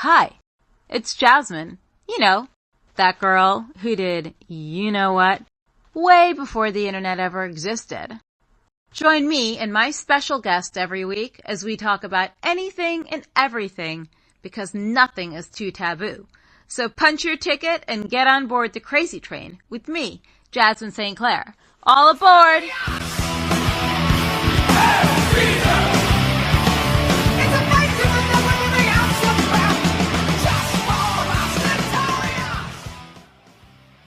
Hi, it's Jasmine. You know, that girl who did you know what way before the internet ever existed. Join me and my special guest every week as we talk about anything and everything because nothing is too taboo. So punch your ticket and get on board the crazy train with me, Jasmine St. Clair. All aboard!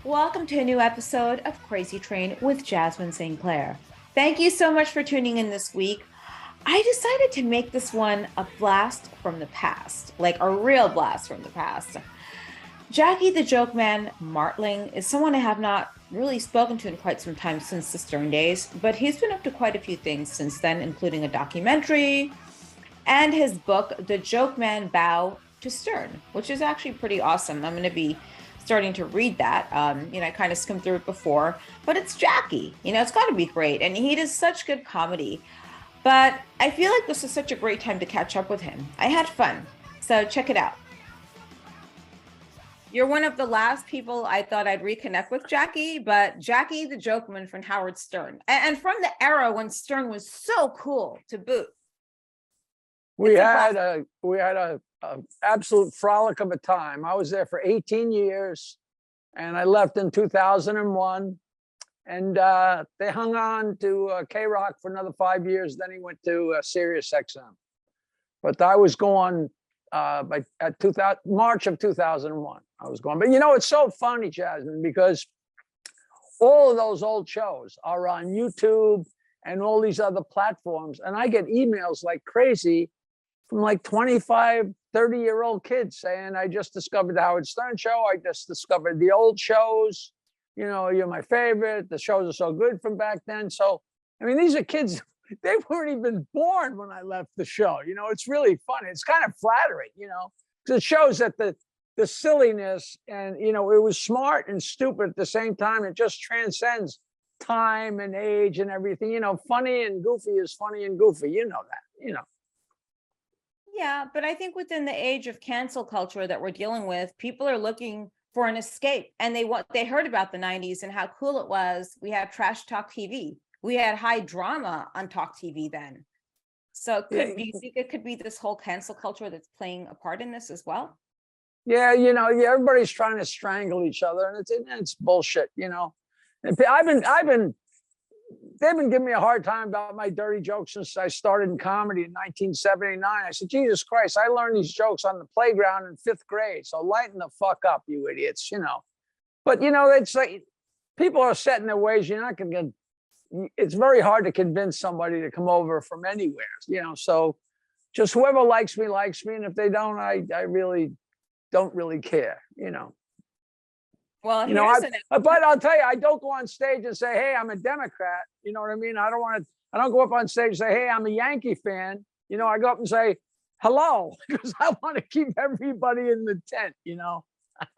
Welcome to a new episode of Crazy Train with Jasmine St. Clair. Thank you so much for tuning in this week. I decided to make this one a blast from the past, like a real blast from the past. Jackie the Joke Man Martling is someone I have not really spoken to in quite some time since the Stern days, but he's been up to quite a few things since then, including a documentary and his book, The Joke Man Bow to Stern, which is actually pretty awesome. I'm going to be starting to read that. I kind of skimmed through it before, but it's Jackie. It's got to be great. And he does such good comedy. But I feel like this is such a great time to catch up with him. I had fun. So check it out. You're one of the last people I thought I'd reconnect with, Jackie, but Jackie the Joke Man from Howard Stern. And from the era when Stern was so cool to boot. We had a absolute frolic of a time. I was there for 18 years and I left in 2001, and they hung on to K-Rock for another 5 years. Then he went to Sirius XM, but I was gone at March of 2001. I was gone. But it's so funny, Jasmine, because all of those old shows are on YouTube and all these other platforms, and I get emails like crazy from like 25, 30-year-old kids saying, I just discovered the Howard Stern show. I just discovered the old shows. You're my favorite. The shows are so good from back then. So, these are kids, they weren't even born when I left the show. It's really funny. It's kind of flattering, because it shows that the silliness and, it was smart and stupid at the same time. It just transcends time and age and everything. Funny and goofy is funny and goofy. You know that. Yeah, but I think within the age of cancel culture that we're dealing with, people are looking for an escape, and they heard about the 90s and how cool it was. We had trash talk TV. We had high drama on talk TV then. So do you think it could be this whole cancel culture that's playing a part in this as well? Yeah, everybody's trying to strangle each other, and it's bullshit, And they've been giving me a hard time about my dirty jokes since I started in comedy in 1979. I said, Jesus Christ, I learned these jokes on the playground in 5th grade. So lighten the fuck up, you idiots, But, it's like people are set in their ways. You're not going to get, it's very hard to convince somebody to come over from anywhere, So just whoever likes me. And if they don't, I really don't really care, Well, but I'll tell you, I don't go on stage and say, hey, I'm a Democrat. You know what I mean? I don't go up on stage and say, hey, I'm a Yankee fan. I go up and say, hello, because I want to keep everybody in the tent,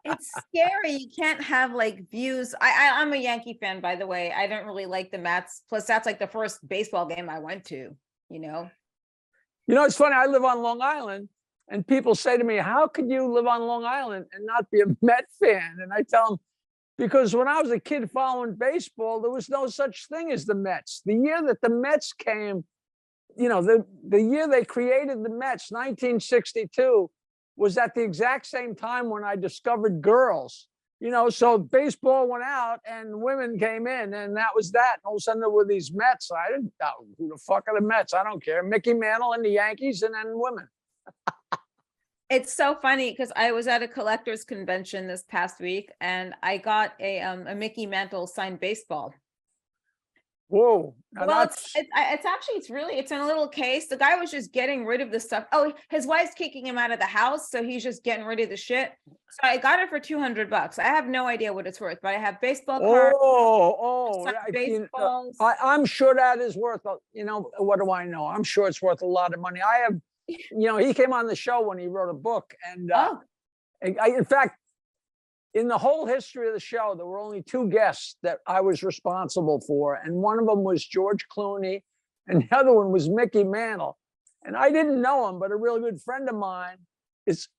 It's scary. You can't have views. I'm a Yankee fan, by the way. I don't really like the Mets. Plus, that's the first baseball game I went to, It's funny. I live on Long Island. And people say to me, how could you live on Long Island and not be a Met fan? And I tell them, because when I was a kid following baseball, there was no such thing as the Mets. The year that the Mets came, the year they created the Mets, 1962, was at the exact same time when I discovered girls. So baseball went out and women came in, and that was that. And all of a sudden there were these Mets. I didn't know who the fuck are the Mets. I don't care. Mickey Mantle and the Yankees, and then women. It's so funny because I was at a collector's convention this past week and I got a Mickey Mantle signed baseball. Whoa. Well, it's in a little case. The guy was just getting rid of the stuff. Oh, his wife's kicking him out of the house, so he's just getting rid of the shit. So I got it for $200. I have no idea what it's worth, but I have baseball cards. Baseballs. I'm sure that is worth, what do I know? I'm sure it's worth a lot of money. I have, he came on the show when he wrote a book, and in fact, in the whole history of the show, there were only 2 guests that I was responsible for. And one of them was George Clooney, and the other one was Mickey Mantle. And I didn't know him, but a real good friend of mine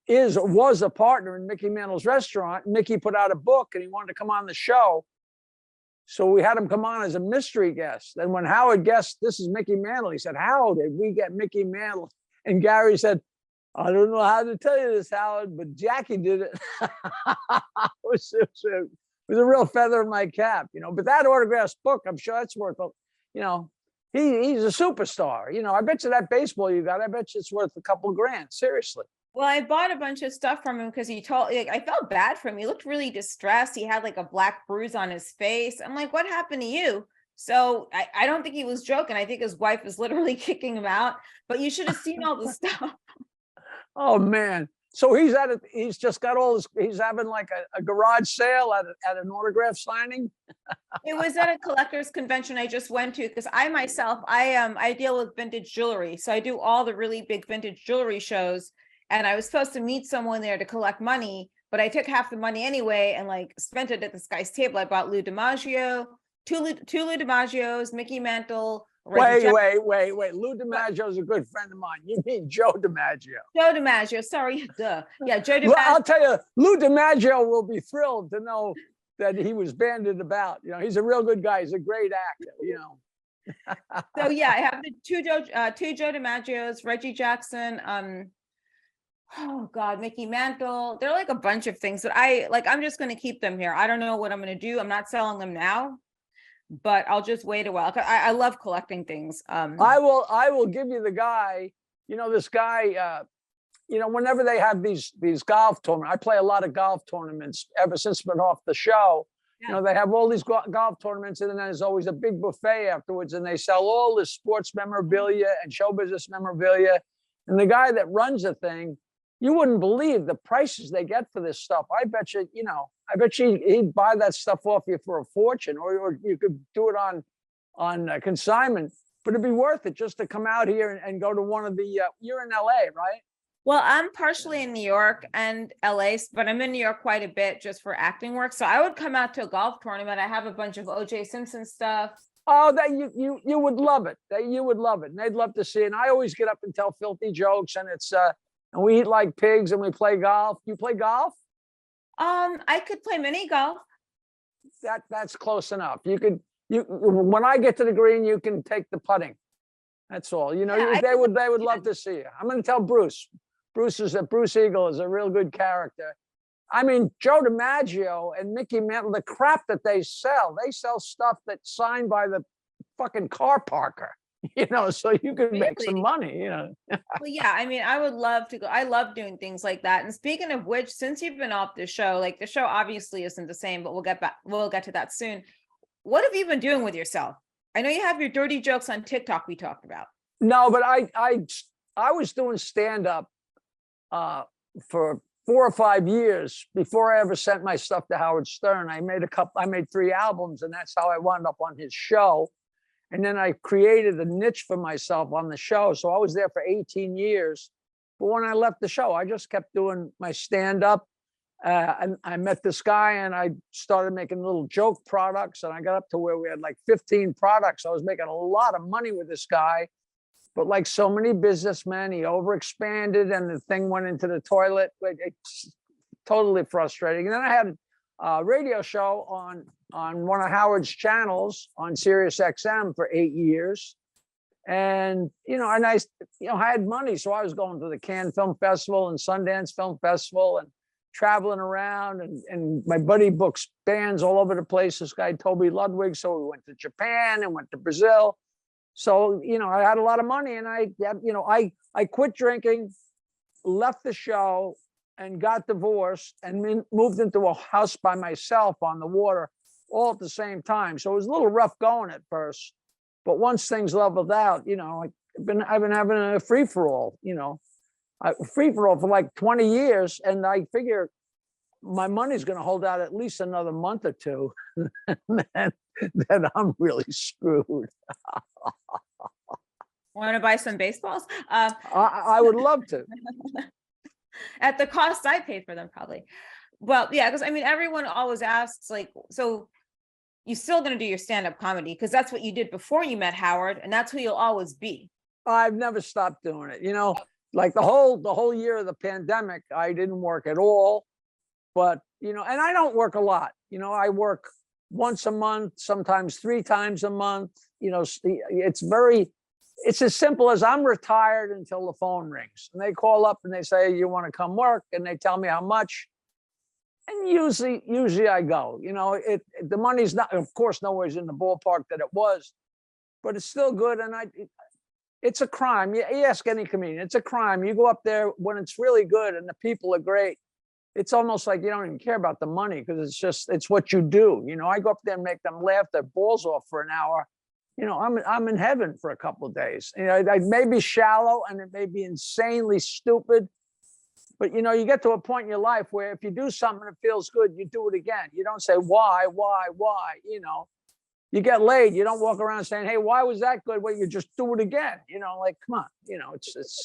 was a partner in Mickey Mantle's restaurant. Mickey put out a book and he wanted to come on the show. So we had him come on as a mystery guest. And when Howard guessed, this is Mickey Mantle, he said, how did we get Mickey Mantle? And Gary said, I don't know how to tell you this, Howard, but Jackie did it. It was a real feather in my cap, but that autographs book, I'm sure that's worth, he's a superstar. I bet you that baseball you got, I bet you it's worth a couple of grand, seriously. Well, I bought a bunch of stuff from him because I felt bad for him. He looked really distressed. He had like a black bruise on his face. I'm like, what happened to you? So I don't think he was joking. I think his wife was literally kicking him out, but you should have seen all the stuff. Oh man. So he's just got he's having like a garage sale at an autograph signing. It was at a collector's convention I just went to because I deal with vintage jewelry. So I do all the really big vintage jewelry shows. And I was supposed to meet someone there to collect money, but I took half the money anyway and like spent it at this guy's table. I bought Lou DiMaggio, two Lou DiMaggios, Mickey Mantle. Wait. Lou DiMaggio is a good friend of mine. You mean Joe DiMaggio? Joe DiMaggio, sorry. Duh. Yeah, Joe DiMaggio. I'll tell you, Lou DiMaggio will be thrilled to know that he was banded about. He's a real good guy. He's a great actor, So yeah, I have the two Joe DiMaggios, Reggie Jackson, oh God, Mickey Mantle. They're like a bunch of things that I'm just going to keep them here. I don't know what I'm going to do. I'm not selling them now, but I'll just wait a while. I love collecting things. I will give you the guy, this guy, whenever they have these golf tournaments, I play a lot of golf tournaments ever since I've been off the show. Yeah. They have all these golf tournaments and then there's always a big buffet afterwards and they sell all this sports memorabilia and show business memorabilia. And the guy that runs the thing, you wouldn't believe the prices they get for this stuff. I bet you, he'd buy that stuff off you for a fortune, or you could do it on consignment. But it'd be worth it just to come out here and go to one of the. You're in LA, right? Well, I'm partially in New York and LA, but I'm in New York quite a bit just for acting work. So I would come out to a golf tournament. I have a bunch of O.J. Simpson stuff. Oh, that you would love it. You would love it, and they'd love to see it. And I always get up and tell filthy jokes, and it's and we eat like pigs and we play golf. You play golf? I could play mini golf. That's close enough. When I get to the green, you can take the putting. That's all. They would love to see you. I'm going to tell Bruce. Bruce Eagle is a real good character. I mean, Joe DiMaggio and Mickey Mantle, the crap that they sell stuff that's signed by the fucking car parker. So you can make some money, Well, yeah, I mean, I would love to go. I love doing things like that. And speaking of which, since you've been off the show, like the show obviously isn't the same, but we'll get to that soon. What have you been doing with yourself? I know you have your dirty jokes on TikTok we talked about. No, but I was doing stand-up for 4 or 5 years before I ever sent my stuff to Howard Stern. I made 3 albums, and that's how I wound up on his show. And then I created a niche for myself on the show. So I was there for 18 years. But when I left the show, I just kept doing my stand-up. And I met this guy and I started making little joke products. And I got up to where we had like 15 products. I was making a lot of money with this guy. But like so many businessmen, he overexpanded and the thing went into the toilet. It's totally frustrating. And then I had a radio show on one of Howard's channels on Sirius XM for 8 years. And, and I had money. So I was going to the Cannes Film Festival and Sundance Film Festival and traveling around. And my buddy books bands all over the place. This guy, Toby Ludwig. So we went to Japan and went to Brazil. So, I had a lot of money and I quit drinking, left the show and got divorced and moved into a house by myself on the water all at the same time. So it was a little rough going at first, but once things leveled out, I've been having a free for all, free for all for like 20 years. And I figure my money's going to hold out at least another month or two. then I'm really screwed. Want to buy some baseballs? I would love to. At the cost I paid for them, probably. Well, yeah, because I mean, everyone always asks, like, so you still going to do your stand-up comedy because that's what you did before you met Howard, and that's who you'll always be. I've never stopped doing it. like the whole year of the pandemic, I didn't work at all. But, and I don't work a lot. I work once a month, sometimes 3 times a month. It's as simple as I'm retired until the phone rings and they call up and they say, you want to come work? And they tell me how much. And usually I go. The money's not, of course, nowhere's in the ballpark that it was, but it's still good. And it's a crime. You ask any comedian, it's a crime. You go up there when it's really good and the people are great. It's almost like you don't even care about the money because it's what you do. I go up there and make them laugh their balls off for an hour. I'm in heaven for a couple of days. I may be shallow and it may be insanely stupid, but you get to a point in your life where if you do something that feels good, you do it again. You don't say why. You get laid. You don't walk around saying, hey, why was that good? Well, you just do it again. Come on. It's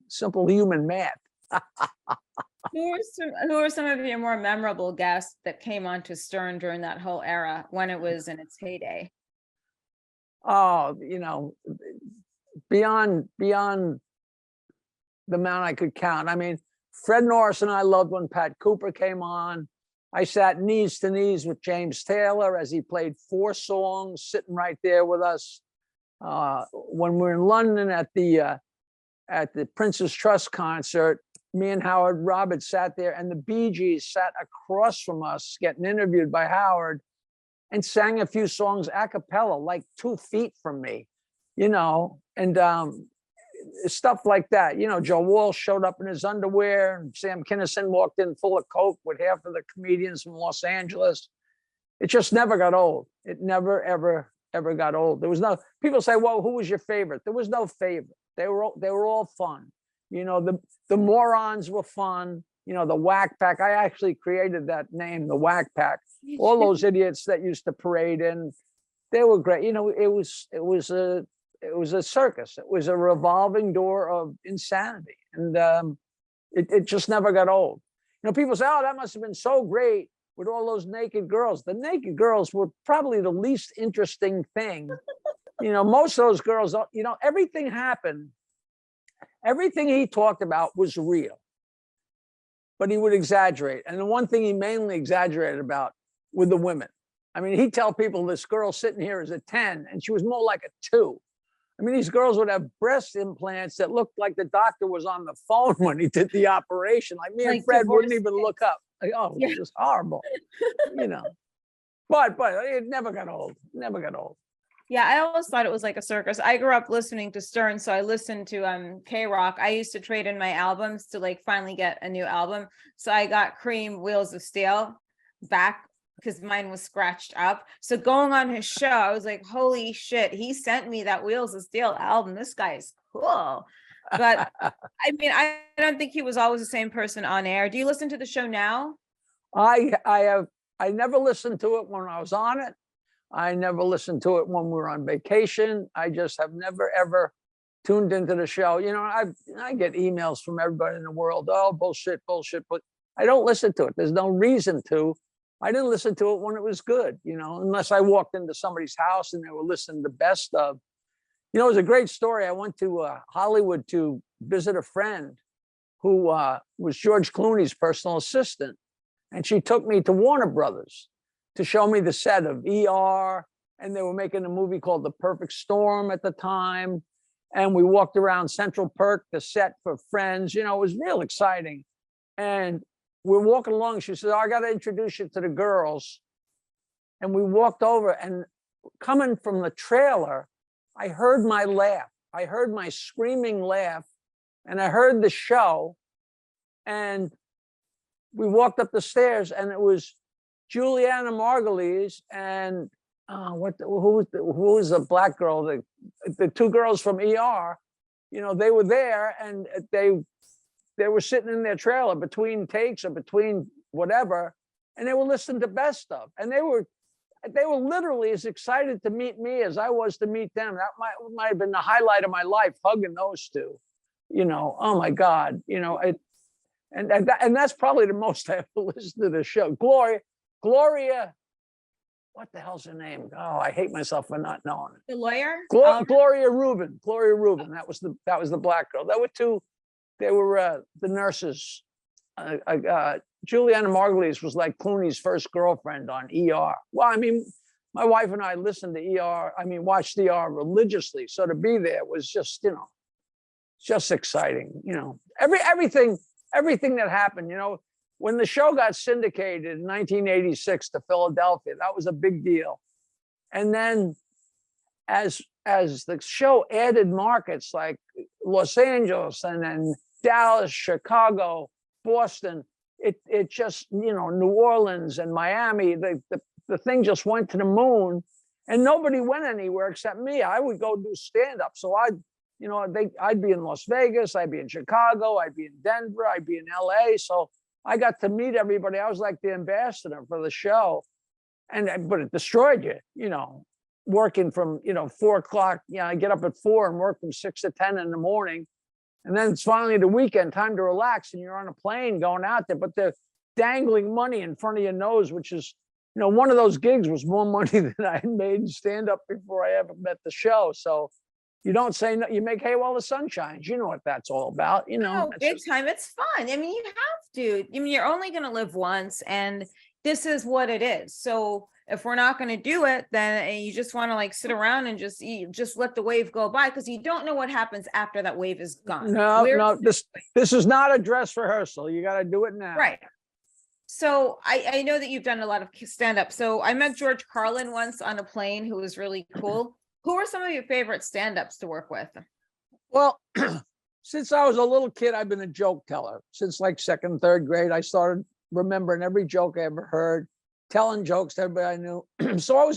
simple human math. Who are some of your more memorable guests that came onto Stern during that whole era when it was in its heyday? Oh, beyond the amount I could count. I mean, Fred Norris and I loved when Pat Cooper came on. I sat knees to knees with James Taylor as he played 4 songs, sitting right there with us. When we were in London at the Prince's Trust concert, me and Howard Roberts sat there, and the Bee Gees sat across from us, getting interviewed by Howard, and sang a few songs a cappella, like 2 feet from me, and stuff like that. Joe Walsh showed up in his underwear, and Sam Kinison walked in full of coke with half of the comedians from Los Angeles. It just never got old. It never, ever got old. There was no, people say, well, who was your favorite? There was no favorite. They were all fun. The morons were fun. The Whack Pack. I actually created that name, the Whack Pack. All those idiots that used to parade in, they were great. It was a circus. It was a revolving door of insanity, and it just never got old. People say, "Oh, that must have been so great with all those naked girls." The naked girls were probably the least interesting thing. Most of those girls, everything happened. Everything he talked about was real, but he would exaggerate. And the one thing he mainly exaggerated about were the women. I mean, he'd tell people this girl sitting here is a 10 and she was more like a 2. I mean, these girls would have breast implants that looked like the doctor was on the phone when he did the operation. Like me and Fred wouldn't even look up. Like, oh, yeah. This is horrible, But it never got old. Never got old. Yeah, I always thought it was like a circus. I grew up listening to Stern, so I listened to K-Rock. I used to trade in my albums to finally get a new album. So I got Cream Wheels of Steel back because mine was scratched up. So going on his show, I was like, holy shit, he sent me that Wheels of Steel album. This guy is cool. But I mean, I don't think he was always the same person on air. Do you listen to the show now? I never listened to it when I was on it. I never listened to it when we were on vacation. I just have never, ever tuned into the show. I get emails from everybody in the world. Oh, bullshit. But I don't listen to it. There's no reason to. I didn't listen to it when it was good, unless I walked into somebody's house and they were listening to best of. It was a great story. I went to Hollywood to visit a friend who was George Clooney's personal assistant. And she took me to Warner Brothers to show me the set of ER, and they were making a movie called The Perfect Storm at the time. And we walked around Central Perk, the set for Friends. It was real exciting. And we're walking along. She said, oh, I got to introduce you to the girls. And we walked over, and coming from the trailer, I heard my laugh. I heard my screaming laugh, and I heard the show. And we walked up the stairs, and it was Juliana Margulies and who was the black girl? The 2 girls from ER. They were there, and they were sitting in their trailer between takes or between whatever, and they were listening to best of, and they were literally as excited to meet me as I was to meet them. That might have been the highlight of my life, hugging those 2. Oh my God, and that's probably the most I ever listened to the show. Gloria, what the hell's her name? Oh, I hate myself for not knowing it. The lawyer? Gloria Rubin. That was the black girl. There were 2 they were the nurses. Juliana Margulies was like Clooney's first girlfriend on ER. Well, I mean, my wife and I listened to ER. I mean, watched ER religiously. So to be there was just, just exciting. Everything that happened. When the show got syndicated in 1986 to Philadelphia, that was a big deal. And then as the show added markets like Los Angeles and then Dallas, Chicago, Boston, it just, New Orleans and Miami, the thing just went to the moon, and nobody went anywhere except me. I would go do stand-up. So I'd be in Las Vegas, I'd be in Chicago, I'd be in Denver, I'd be in LA. So I got to meet everybody. I was like the ambassador for the show. But it destroyed you, working from, 4 o'clock, I get up at 4 and work from 6 to 10 in the morning. And then it's finally the weekend, time to relax, and you're on a plane going out there, but they're dangling money in front of your nose, which is, one of those gigs was more money than I had made in stand-up before I ever met the show. So you don't say no, you make hay while the sun shines. You know what that's all about, Oh, big time. It's fun. I mean, you have to. I mean, you're only going to live once, and this is what it is. So if we're not going to do it, then you just want to like sit around and just let the wave go by, because you don't know what happens after that wave is gone. No, this is not a dress rehearsal. You got to do it now. Right. So I know that you've done a lot of stand-up. So I met George Carlin once on a plane, who was really cool. Who are some of your favorite stand-ups to work with? Well, since I was a little kid, I've been a joke teller. Since like 2nd, 3rd grade, I started remembering every joke I ever heard, telling jokes to everybody I knew. So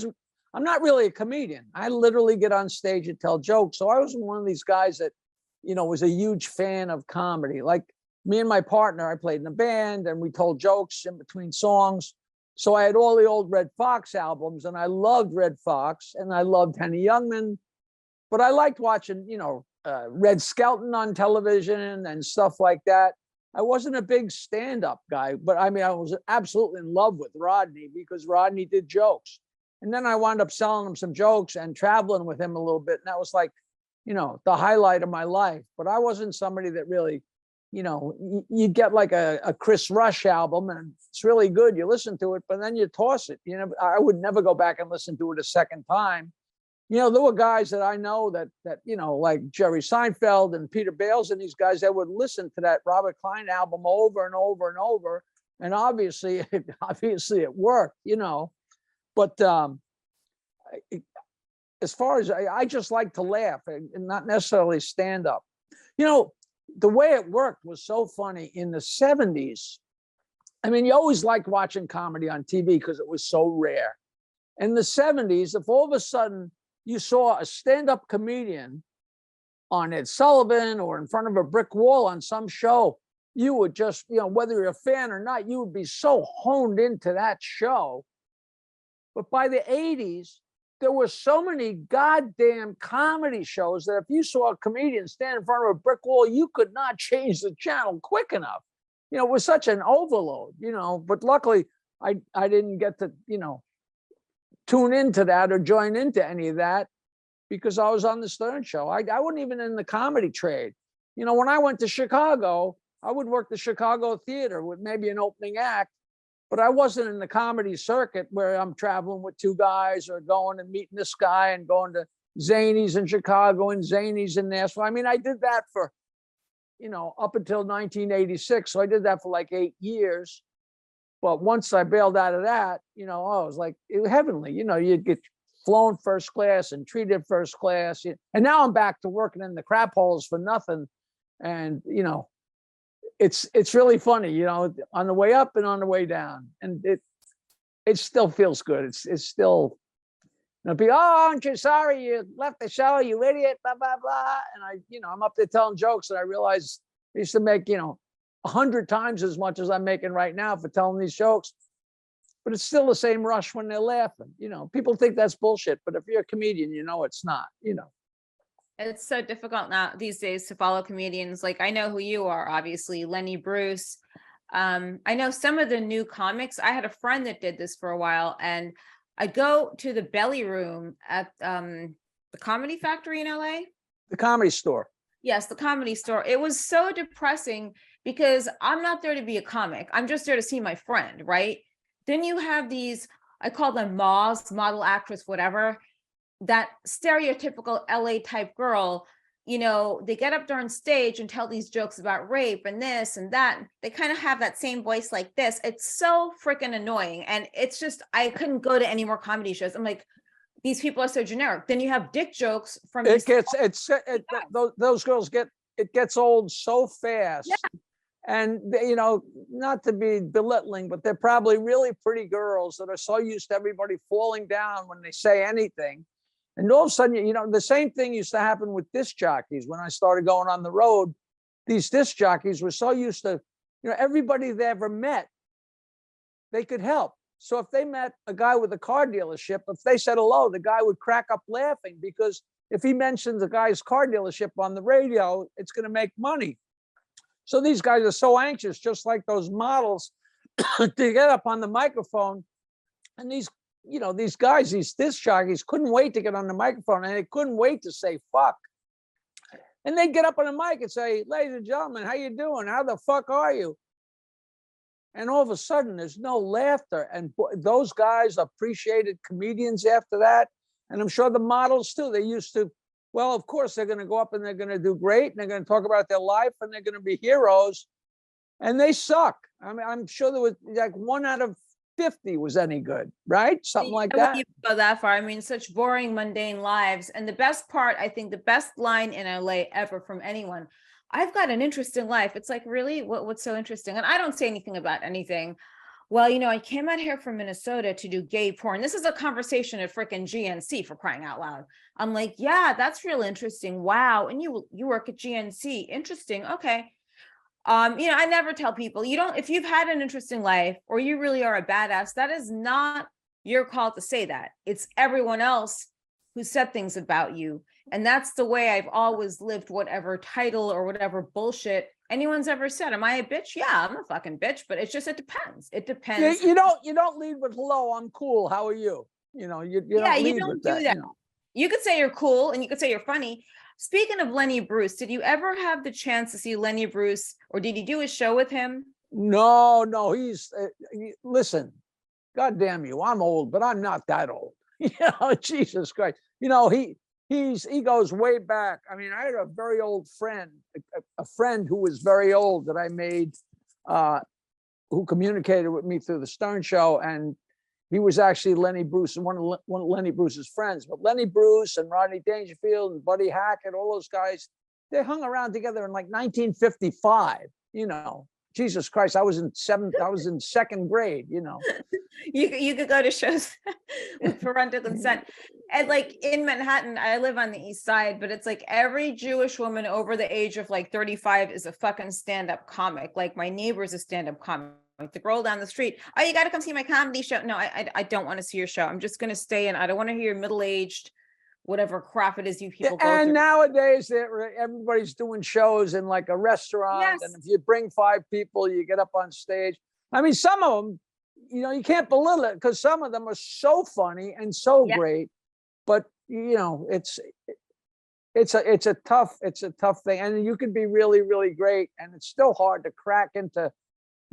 I'm not really a comedian. I literally get on stage and tell jokes. So I wasn't one of these guys that, was a huge fan of comedy. Like me and my partner, I played in a band and we told jokes in between songs. So I had all the old Red Fox albums, and I loved Red Fox and I loved Henny Youngman, but I liked watching, Red Skelton on television and stuff like that. I wasn't a big stand-up guy, but I mean, I was absolutely in love with Rodney because Rodney did jokes. And then I wound up selling him some jokes and traveling with him a little bit. And that was like, the highlight of my life. But I wasn't somebody that really, you get like a Chris Rush album and it's really good. You listen to it, but then you toss it. I would never go back and listen to it a second time. There were guys that I know that like Jerry Seinfeld and Peter Bales and these guys that would listen to that Robert Klein album over and over and over. And obviously it worked, But as far as I just like to laugh and not necessarily stand up. The way it worked was so funny in the 70s. I mean, you always liked watching comedy on TV because it was so rare. In the 70s, if all of a sudden you saw a stand-up comedian on Ed Sullivan or in front of a brick wall on some show, you would just, whether you're a fan or not, you would be so honed into that show. But by the 80s, there were so many goddamn comedy shows that if you saw a comedian stand in front of a brick wall, you could not change the channel quick enough. It was such an overload, but luckily I didn't get to, tune into that or join into any of that because I was on the Stern Show. I wasn't even in the comedy trade. When I went to Chicago, I would work the Chicago theater with maybe an opening act, but I wasn't in the comedy circuit where I'm traveling with 2 guys or going and meeting this guy and going to Zanies in Chicago and Zanies in Nashville. I mean, I did that for, up until 1986. So I did that for like 8 years. But once I bailed out of that, it was like heavenly. You'd get flown first class and treated first class. And now I'm back to working in the crap holes for nothing. And, it's really funny, on the way up and on the way down. And it still feels good. It's still, people, aren't you sorry you left the show, you idiot, blah, blah, blah. And I'm up there telling jokes and I realized I used to make, 100 times as much as I'm making right now for telling these jokes. But it's still the same rush when they're laughing. People think that's bullshit, but if you're a comedian, it's not, It's so difficult now these days to follow comedians. Like I know who you are, obviously, Lenny Bruce. I know some of the new comics. I had a friend that did this for a while, and I go to the Belly Room at the Comedy Factory in LA. The Comedy Store. Yes, the Comedy Store. It was so depressing because I'm not there to be a comic. I'm just there to see my friend, right? Then you have these, I call them MAWs, model actress, whatever, that stereotypical LA type girl. They get up there on stage and tell these jokes about rape and this and that. They kind of have that same voice like this. It's so freaking annoying. And it's just, I couldn't go to any more comedy shows. I'm like, these people are so generic. Then you have dick jokes from It these. gets those girls gets old so fast. Yeah. And not to be belittling, but they're probably really pretty girls that are so used to everybody falling down when they say anything. And all of a sudden, the same thing used to happen with disc jockeys when I started going on the road. These disc jockeys were so used to, everybody they ever met, they could help. So if they met a guy with a car dealership, if they said hello, the guy would crack up laughing, because if he mentions the guy's car dealership on the radio, it's going to make money. So these guys are so anxious, just like those models, to get up on the microphone. And these guys, these disc jockeys, couldn't wait to get on the microphone, and they couldn't wait to say fuck. And they'd get up on the mic and say, "Ladies and gentlemen, how you doing? How the fuck are you?" And all of a sudden, there's no laughter. And those guys appreciated comedians after that. And I'm sure the models too. They used to, well, of course, they're going to go up and they're going to do great. And they're going to talk about their life and they're going to be heroes. And they suck. I mean, I'm sure there was like 1 out of 50 was any good, right? Something like that. You go that far. I mean, such boring, mundane lives. And the best part, I think the best line in LA ever from anyone, "I've got an interesting life." It's like, really? What's so interesting? And I don't say anything about anything. Well, I came out here from Minnesota to do gay porn. This is a conversation at frickin' GNC, for crying out loud. I'm like, yeah, that's real interesting. Wow. And you work at GNC. Interesting. Okay. I never tell people, if you've had an interesting life or you really are a badass, that is not your call to say that. It's everyone else who said things about you. And that's the way I've always lived, whatever title or whatever bullshit anyone's ever said. Am I a bitch? Yeah, I'm a fucking bitch, but it depends. It depends. You don't lead with "Hello, I'm cool. How are you?" You don't lead with that. You could say you're cool and you could say you're funny. Speaking of Lenny Bruce, did you ever have the chance to see Lenny Bruce, or did you do a show with him? No, listen, God damn you, I'm old, but I'm not that old. Jesus Christ. He goes way back. I mean, I had a very old friend, a friend who was very old that I made, who communicated with me through the Stern Show, and he was actually Lenny Bruce, one of Lenny Bruce's friends. But Lenny Bruce and Rodney Dangerfield and Buddy Hackett, all those guys, they hung around together in like 1955. Jesus Christ, I was in second grade. You could go to shows with parental consent. And like in Manhattan, I live on the east side, but it's like every Jewish woman over the age of like 35 is a fucking stand-up comic. Like my neighbor's a stand-up comic. The girl down the street, "Oh, you got to come see my comedy show." No, I don't want to see your show. I'm just going to stay in. I don't want to hear your middle-aged, whatever crap it is you people go and through. Nowadays, everybody's doing shows in like a restaurant. Yes. And if you bring 5 people, you get up on stage. I mean, some of them, you can't belittle it, because some of them are so funny and so great. But it's a tough thing, and you can be really, really great, and it's still hard to crack into.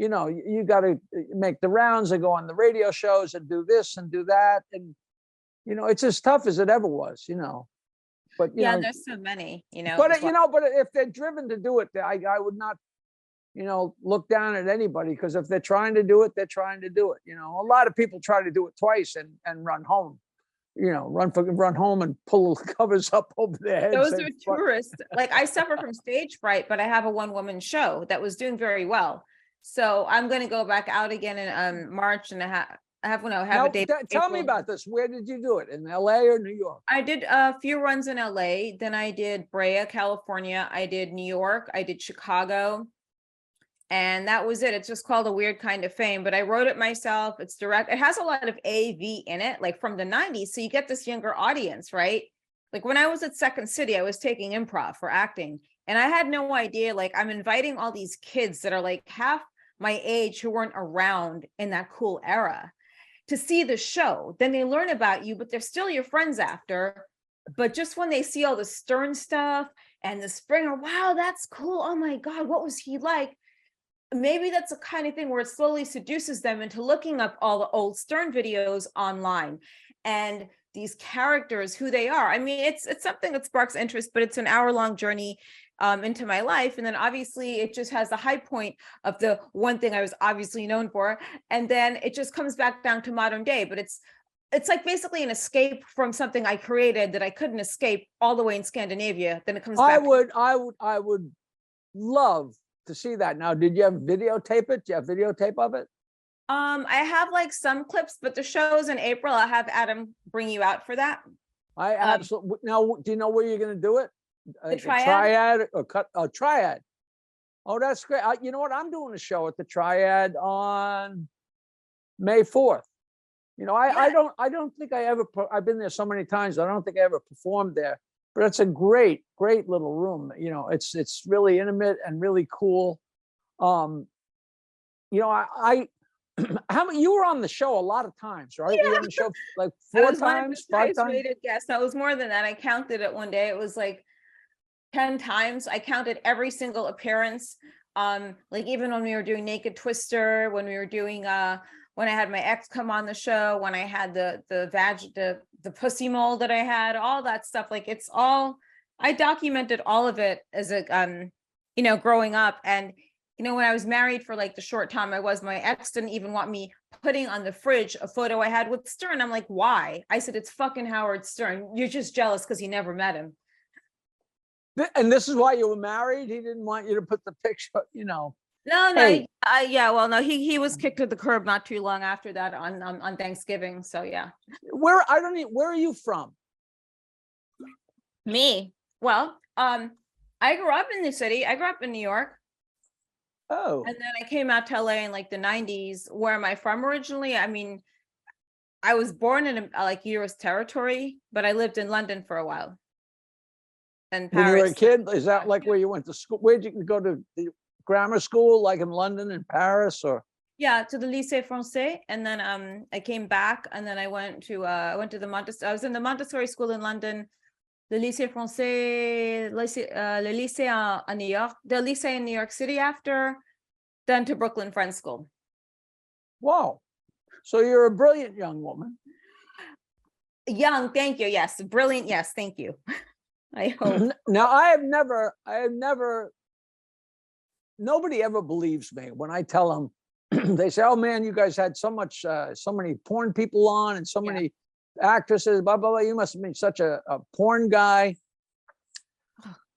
You got to make the rounds and go on the radio shows and do this and do that. And, it's as tough as it ever was, but, there's so many, but, but if they're driven to do it, I would not, look down at anybody, because if they're trying to do it, they're trying to do it. A lot of people try to do it twice and run home. Run home and pull the covers up over their heads. Those are tourists. Like, I suffer from stage fright, but I have a one-woman show that was doing very well. So I'm going to go back out again in March, and have a date. Tell me about this. Where did you do it? In LA or New York? I did a few runs in LA. Then I did Brea, California. I did New York. I did Chicago. And that was it. It's just called A Weird Kind of Fame, but I wrote it myself. It's direct. It has a lot of AV in it, like from the 90s. So you get this younger audience, right? Like when I was at Second City, I was taking improv for acting, and I had no idea, like I'm inviting all these kids that are like half my age who weren't around in that cool era to see the show. Then they learn about you, but they're still your friends after. But just when they see all the Stern stuff and the Springer, wow, that's cool. Oh my God, what was he like? Maybe that's the kind of thing where it slowly seduces them into looking up all the old Stern videos online and these characters, who they are. I mean, it's something that sparks interest, but it's an hour-long journey into my life. And then obviously it just has the high point of the one thing I was obviously known for. And then it just comes back down to modern day, but it's like basically an escape from something I created that I couldn't escape all the way in Scandinavia. Then it comes back. I would love to see that. Now, did you have videotape it? Do you have videotape of it? I have like some clips, but the show's in April. I'll have Adam bring you out for that. I absolutely. Now, do you know where you're going to do it? The Triad? Triad or cut a Triad. Oh, that's great. You know what? I'm doing a show at the Triad on May 4th. You know, I don't think I ever, I've been there so many times. I don't think I ever performed there, but it's a great little room. You know, it's really intimate and really cool. You know, how many, you were on the show a lot of times, right? Yeah. Were you on the show like 4 times, 5 times? Yes, that was more than that. I counted it one day. It was like 10 times. I counted every single appearance. Like even when we were doing Naked Twister, when we were doing when I had my ex come on the show, when I had the pussy mole that I had, all that stuff. Like it's all, I documented all of it as a you know, growing up. And you know, when I was married for like the short time I was, my ex didn't even want me putting on the fridge a photo I had with Stern. I'm like, why? I said, it's fucking Howard Stern. You're just jealous because you never met him. And this is why you were married? He didn't want you to put the picture, you know. No, Hey, yeah, well, no, he was kicked to the curb not too long after that on Thanksgiving. So yeah. where are you from? Me, well, I grew up in the city. I grew up in New York. Oh, And then I came out to LA in like the 90s. Where am I from originally? I mean, I was born in like US territory, but I lived in London for a while. And when you were a Paris. kid, is that like where you went to school? Where'd you go to the grammar school, like in London and Paris, or? Yeah, to the Lycée Français, and then I came back, and then I went to the Montessori. I was in the Montessori school in London, the Lycée Français, le lycée à New York, the lycée in New York City after, then to Brooklyn Friends School. Wow. So you're a brilliant young woman. Young, thank you. Yes, brilliant. Yes, thank you. I hope. Now, I have never, nobody ever believes me when I tell them, they say, oh man, you guys had so many porn people on and so many actresses, blah, blah, blah. You must have been such a porn guy.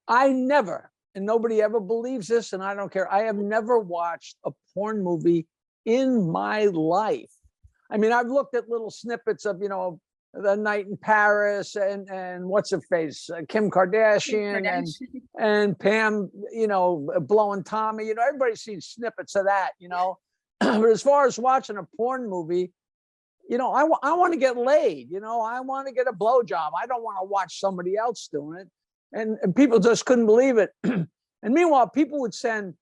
I never, and nobody ever believes this, and I don't care. I have never watched a porn movie in my life. I mean, I've looked at little snippets of, you know, The Night in Paris and what's her face, Kim Kardashian, and Pam, you know, blowing Tommy. You know, everybody's seen snippets of that, you know. But as far as watching a porn movie, you know, I want to get laid. You know, I want to get a blowjob. I don't want to watch somebody else doing it. And people just couldn't believe it. And meanwhile, people would send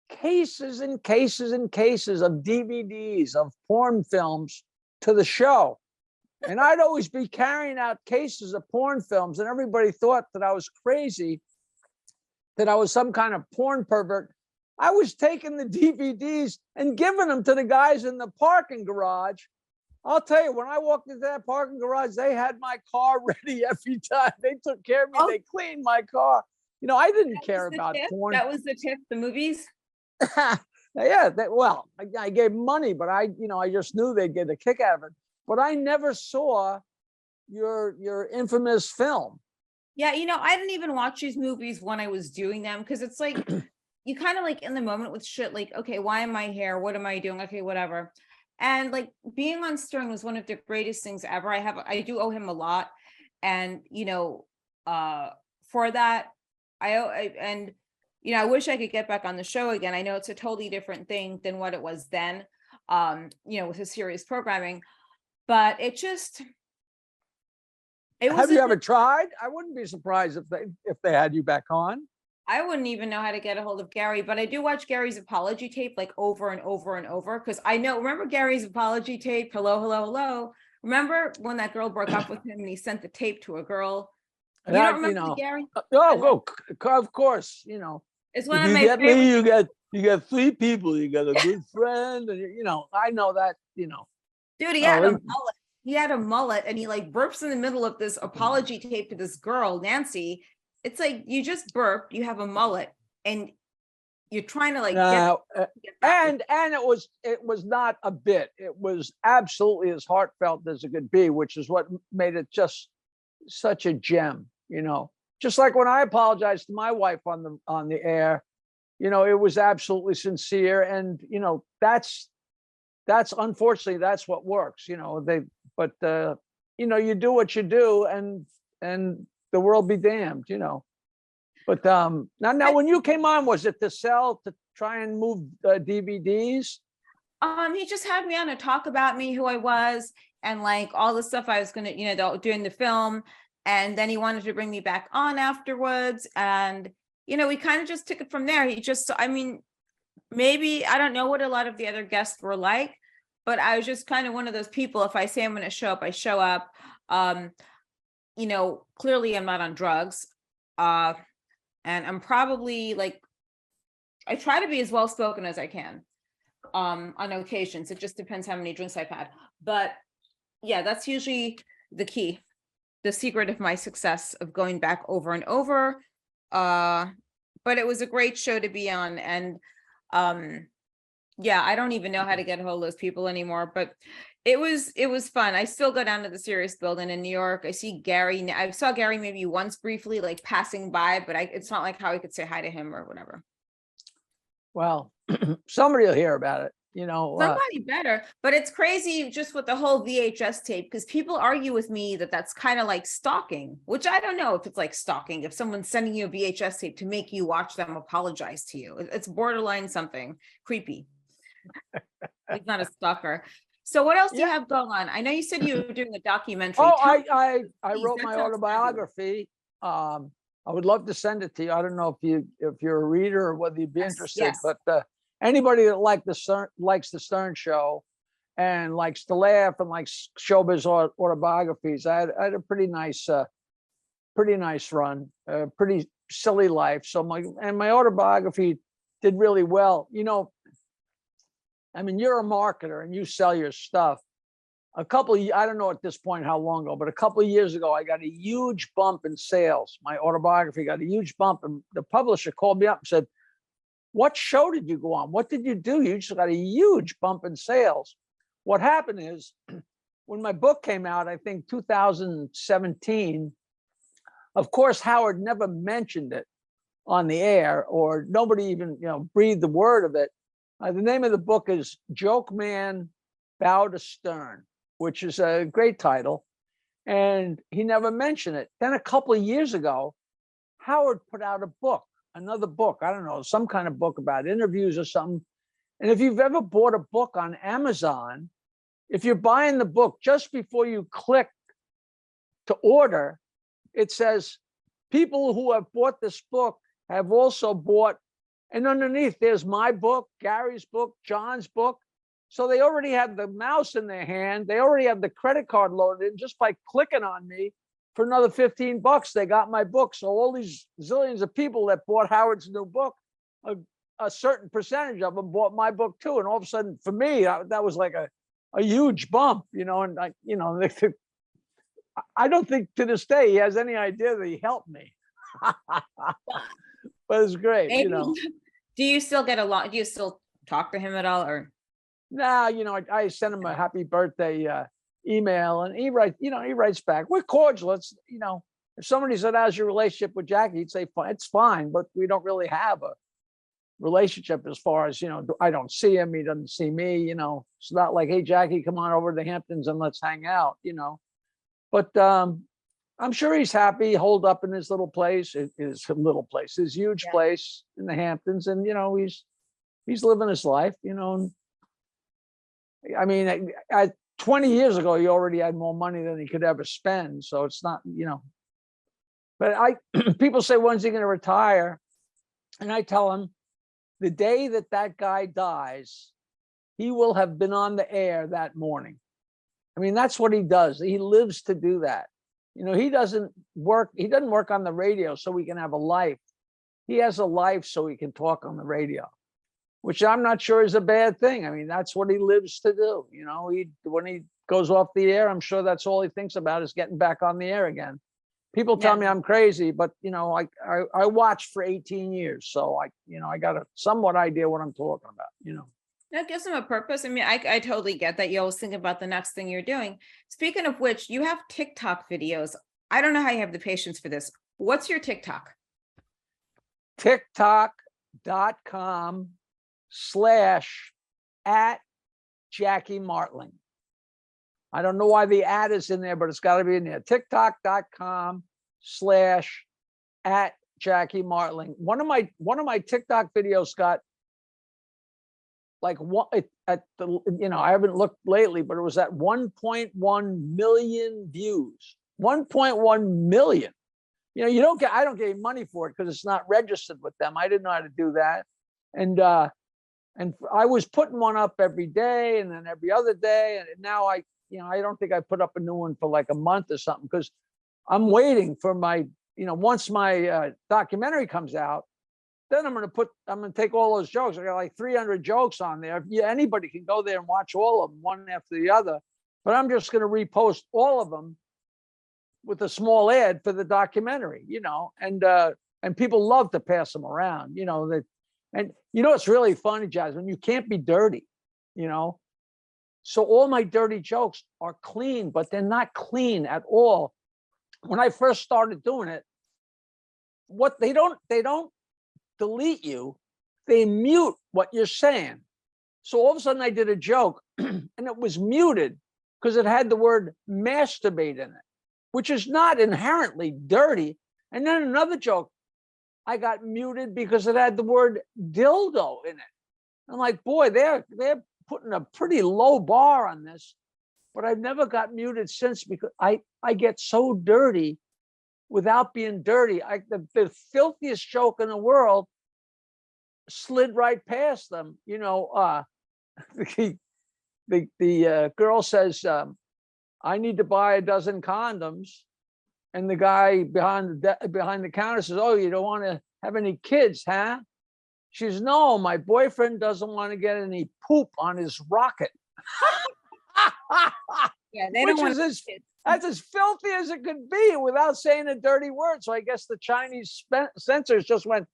cases and cases and cases of DVDs of porn films to the show. And I'd always be carrying out cases of porn films, and everybody thought that I was crazy, that I was some kind of porn pervert. I was taking the DVDs and giving them to the guys in the parking garage. I'll tell you, when I walked into that parking garage, they had my car ready every time. They took care of me. They cleaned my car. You know, I didn't care about porn. That was the tip, the movies. Yeah, well, I gave money, but I just knew they'd get a kick out of it. But I never saw your infamous film. Yeah, you know, I didn't even watch these movies when I was doing them, because it's like you kind of like in the moment with shit, like, okay, why am I here? What am I doing? Okay, whatever. And like being on Stern was one of the greatest things ever. I do owe him a lot. And, you know, for that, and, you know, I wish I could get back on the show again. I know it's a totally different thing than what it was then, you know, with his serious programming, but it was. Have you ever tried? I wouldn't be surprised if they had you back on. I wouldn't even know how to get a hold of Gary, but I do watch Gary's apology tape like over and over and over, because remember Gary's apology tape? Hello, hello, hello. Remember when that girl broke up with him and he sent the tape to a girl And You don't that, remember the Gary? of course, you know, It's one if of you my get favorite. me, you got three people. You got a good friend, and you know, I know that, you know. Dude, he had Oh, a mullet. He had a mullet and he like burps in the middle of this apology tape to this girl, Nancy. It's like you just burped, you have a mullet, and you're trying to like get, now, get back with and it was not a bit. It was absolutely as heartfelt as it could be, which is what made it just such a gem. You know, just like when I apologized to my wife on the air, you know, it was absolutely sincere, and you know, that's unfortunately that's what works. You know, but you know, you do what you do, and the world be damned. You know. But now when you came on, was it to sell, to try and move DVDs? he just had me on to talk about me, who I was, and like all the stuff I was gonna, doing the film. And then he wanted to bring me back on afterwards. And we kind of just took it from there. He just, I mean, maybe I don't know what a lot of the other guests were like, but I was just kind of one of those people. If I say I'm gonna show up, I show up. Clearly I'm not on drugs. And I'm probably like, I try to be as well spoken as I can on occasions. It just depends how many drinks I've had. But yeah, that's usually the key, the secret of my success of going back over and over. But it was a great show to be on. And yeah, I don't even know how to get a hold of those people anymore, but it was fun. I still go down to the Sirius building in New York. I see Gary. I saw Gary maybe once briefly, like passing by, but it's not like how I could say hi to him or whatever. Well, somebody will hear about it. You know, Somebody better, but it's crazy just with the whole VHS tape, because people argue with me that that's kind of like stalking, which I don't know if it's like stalking. If someone's sending you a VHS tape to make you watch them apologize to you, it's borderline something creepy. He's not a stalker. So what else do you have going on? I know you said you were doing a documentary. Oh, I Please, wrote that my sounds autobiography. I would love to send it to you. I don't know if you're a reader or whether you'd be interested, yes. but anybody that likes the Stern Show and likes to laugh and likes showbiz autobiographies, I had a pretty nice run, pretty silly life. So my autobiography did really well. You know, I mean, you're a marketer and you sell your stuff. I don't know at this point how long ago, but a couple of years ago, I got a huge bump in sales. My autobiography got a huge bump, and the publisher called me up and said, "What show did you go on? What did you do? You just got a huge bump in sales." What happened is, when my book came out, I think 2017, of course, Howard never mentioned it on the air, or nobody even, breathed the word of it. The name of the book is Joke Man Bow to Stern, which is a great title. And he never mentioned it. Then a couple of years ago, Howard put out another book. I don't know, some kind of book about interviews or something. And if you've ever bought a book on Amazon, if you're buying the book, just before you click to order, it says, people who have bought this book have also bought, and underneath there's my book, Gary's book, John's book. So they already have the mouse in their hand. They already have the credit card loaded in. Just by clicking on me for another $15, they got my book. So all these zillions of people that bought Howard's new book, a certain percentage of them bought my book too. And all of a sudden, for me, that was like a huge bump, and I don't think to this day he has any idea that he helped me. But it's great, Maybe. Do you still get along? Do you still talk to him at all, or? Nah, I sent him a happy birthday email, and he writes back. We're cordial. It's, if somebody said, "How's your relationship with Jackie?" he'd say, "It's fine," but we don't really have a relationship as far as, I don't see him, he doesn't see me. It's not like, "Hey, Jackie, come on over to the Hamptons and let's hang out." But I'm sure he's happy, holed up in his little place, his huge place in the Hamptons, and he's living his life. I mean, 20 years ago, he already had more money than he could ever spend. So it's not, but people say, "When's he going to retire?" And I tell him, the day that guy dies, he will have been on the air that morning. I mean, that's what he does. He lives to do that. He doesn't work. He doesn't work on the radio so he can have a life. He has a life so he can talk on the radio, which I'm not sure is a bad thing. I mean, that's what he lives to do. When he goes off the air, I'm sure that's all he thinks about is getting back on the air again. People tell me I'm crazy, but I watched for 18 years, so I got a somewhat idea what I'm talking about. That gives them a purpose. I mean, I totally get that. You always think about the next thing you're doing. Speaking of which, you have TikTok videos. I don't know how you have the patience for this. What's your TikTok? TikTok.com/@Jackie Martling. I don't know why the ad is in there, but it's got to be in there. TikTok.com/@Jackie Martling. One of my TikTok videos got like one at the I haven't looked lately, but it was at 1.1 million views. 1.1 million. I don't get any money for it because it's not registered with them. I didn't know how to do that. And I was putting one up every day and then every other day. And now I don't think I put up a new one for like a month or something because I'm waiting for my, once my documentary comes out, then I'm going to take all those jokes. I got like 300 jokes on there. Anybody can go there and watch all of them one after the other, but I'm just going to repost all of them with a small ad for the documentary, and people love to pass them around, and it's really funny, Jasmine, you can't be dirty, so all my dirty jokes are clean, but they're not clean at all. When I first started doing it, they don't delete you, they mute what you're saying. So all of a sudden I did a joke and it was muted because it had the word masturbate in it, which is not inherently dirty. And then another joke, I got muted because it had the word dildo in it. I'm like, boy, they're putting a pretty low bar on this, but I've never got muted since because I get so dirty without being dirty. The filthiest joke in the world slid right past them. The girl says, I need to buy a dozen condoms. And the guy behind the counter says, oh, you don't want to have any kids, huh? She says, no, my boyfriend doesn't want to get any poop on his rocket. Yeah, they don't want kids. That's as filthy as it could be without saying a dirty word. So I guess the Chinese censors just went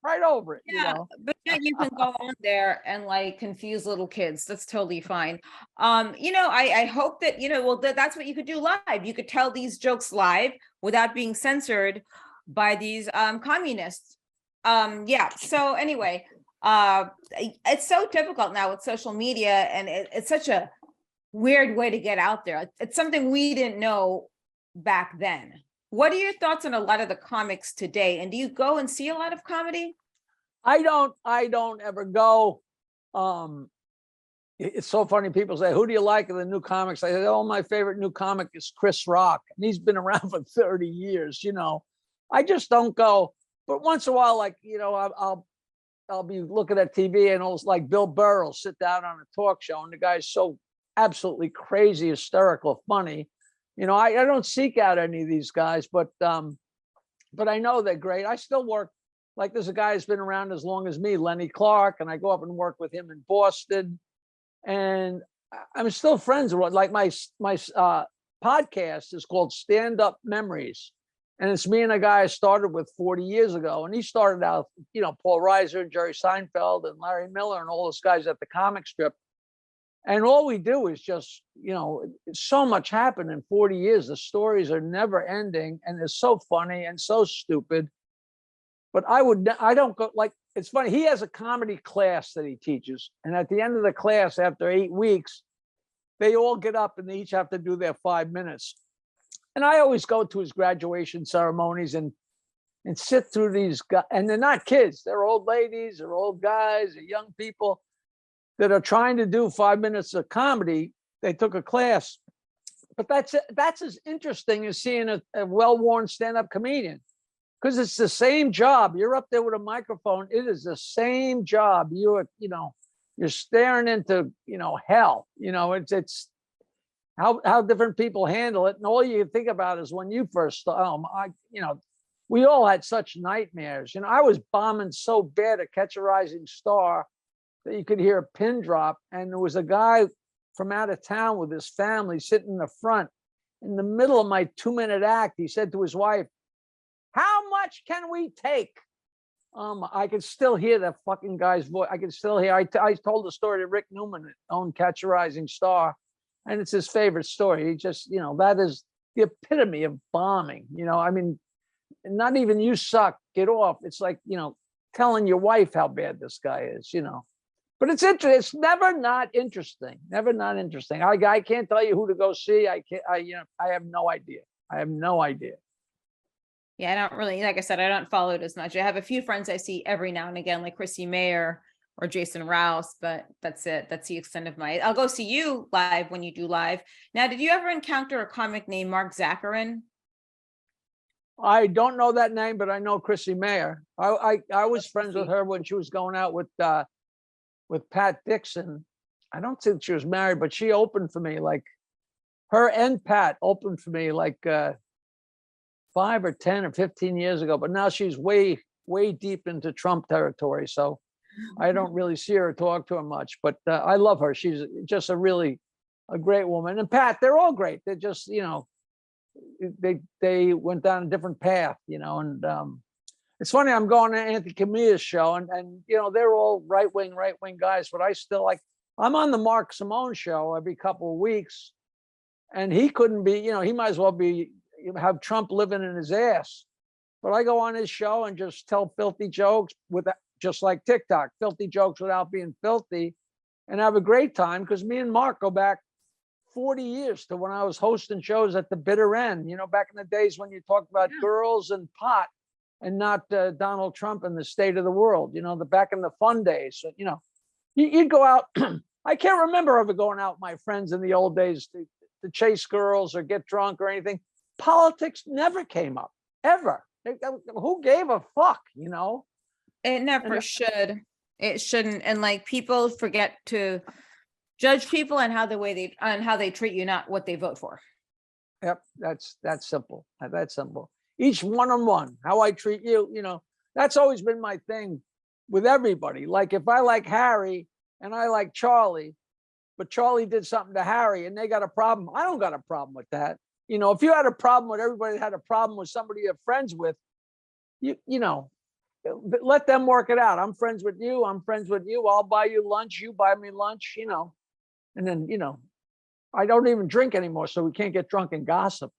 right over it. Yeah, but you can go on there and like confuse little kids. That's totally fine. I hope that that's what you could do live. You could tell these jokes live without being censored by these communists. So anyway, it's so difficult now with social media, and it's such a weird way to get out there. It's something we didn't know back then. What are your thoughts on a lot of the comics today? And do you go and see a lot of comedy? I don't ever go. It's so funny. People say, who do you like of the new comics? I say, oh, my favorite new comic is Chris Rock. And he's been around for 30 years, I just don't go. But once in a while, like, I'll be looking at TV and it's like Bill Burr will sit down on a talk show and the guy's so absolutely crazy, hysterical, funny. I don't seek out any of these guys, but I know they're great. I still work, like there's a guy who's been around as long as me, Lenny Clark, and I go up and work with him in Boston. And I'm still friends with, like, my podcast is called Stand Up Memories. And it's me and a guy I started with 40 years ago. And he started out, Paul Reiser and Jerry Seinfeld and Larry Miller and all those guys at the comic strip. And all we do is just, so much happened in 40 years. The stories are never ending and they're so funny and so stupid. But I don't go, like, it's funny. He has a comedy class that he teaches. And at the end of the class, after 8 weeks, they all get up and they each have to do their 5 minutes. And I always go to his graduation ceremonies and sit through these guys. And they're not kids. They're old ladies, they're old guys, they're young people that are trying to do 5 minutes of comedy. They took a class. But that's as interesting as seeing a well-worn stand-up comedian. Because it's the same job. You're up there with a microphone. It is the same job. You're staring into, hell. how different people handle it. And all you think about is when you first, we all had such nightmares. I was bombing so bad to Catch a Rising Star that you could hear a pin drop. And there was a guy from out of town with his family sitting in the front. In the middle of my 2-minute act, he said to his wife, "How much can we take?" I could still hear that fucking guy's voice. I could still hear. I told the story to Rick Newman that owned Catch a Rising Star, and it's his favorite story. He just, that is the epitome of bombing. I mean, not even "you suck, get off." It's like, telling your wife how bad this guy is. But it's interesting. It's never not interesting. Never not interesting. I can't tell you who to go see. I can't. I have no idea. I have no idea. Yeah, I don't really, like I said, I don't follow it as much. I have a few friends I see every now and again, like Chrissy Mayer or Jason Rouse, but that's it. That's the extent of I'll go see you live when you do live. Now, did you ever encounter a comic named Mark Zacharin? I don't know that name, but I know Chrissy Mayer. I was friends with her when she was going out with Pat Dixon. I don't think she was married, but she opened for me, like her and Pat opened for me like 5 or 10 or 15 years ago. But now she's way deep into Trump territory, so I don't really see her or talk to her much. But I love her. She's just a great woman. And Pat, they're all great. They're just, they went down a different path, and it's funny, I'm going to Anthony Camilla's show, and they're all right wing guys, but I still I'm on the Mark Simone show every couple of weeks, and he couldn't be, he might as well have Trump living in his ass. But I go on his show and just tell filthy jokes just like TikTok, filthy jokes without being filthy, and have a great time, because me and Mark go back 40 years to when I was hosting shows at the bitter end, back in the days when you talked about girls and pot and not Donald Trump and the state of the world, back in the fun days. So, you'd go out. I can't remember ever going out with my friends in the old days to chase girls or get drunk or anything. Politics never came up, ever. Who gave a fuck, It never should. It shouldn't. And like, people forget to judge people on how they treat you, not what they vote for. Yep, that's simple. That's simple. Each one-on-one, how I treat you, that's always been my thing with everybody. Like, if I like Harry and I like Charlie, but Charlie did something to Harry and they got a problem, I don't got a problem with that. If you had a problem with everybody that had a problem with somebody you're friends with, let them work it out. I'm friends with you. I'm friends with you. I'll buy you lunch. You buy me lunch, and then, I don't even drink anymore, so we can't get drunk and gossip.